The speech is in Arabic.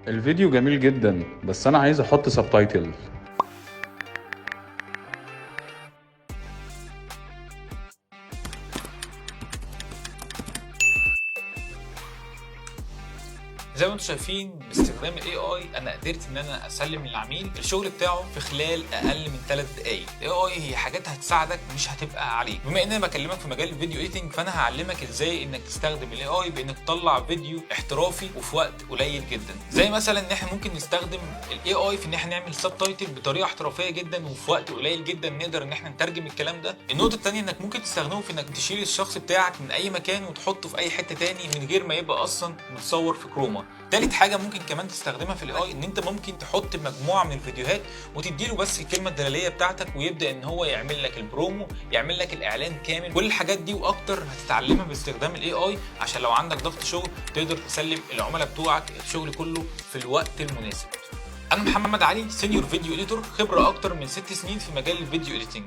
الفيديو جميل جدا، بس انا عايز احط سبتايتل. زي ما انتم شايفين باستخدام الاي اي انا قدرت ان انا اسلم للعميل الشغل بتاعه في خلال اقل من 3 دقائق. الاي اي هي حاجات هتساعدك مش هتبقى عليك. بما ان انا بكلمك في مجال الفيديو ايديتنج، فانا هعلمك ازاي انك تستخدم الاي اي بانك تطلع فيديو احترافي وفي وقت قليل جدا. زي مثلا ان احنا ممكن نستخدم الاي اي في ان احنا نعمل سبتايتل بطريقه احترافيه جدا وفي وقت قليل جدا نقدر ان احنا نترجم الكلام ده. النقطه الثانيه انك ممكن تستخدمه في انك تشيل الشخص بتاعك من اي مكان وتحطه في اي حته تاني من غير ما يبقى اصلا متصور في كروما. تالت حاجه ممكن كمان تستخدمها في الاي ان انت ممكن تحط مجموعه من الفيديوهات وتديله بس الكلمه الدلاليه بتاعتك ويبدا ان هو يعمل لك البرومو، يعمل لك الاعلان كامل. كل الحاجات دي واكتر هتتعلمها باستخدام الاي اي عشان لو عندك ضغط شغل تقدر تسلم العملاء بتوعك الشغل كله في الوقت المناسب. انا محمد علي، سينيور فيديو اديتور، خبره اكتر من 6 سنين في مجال الفيديو اديتنج.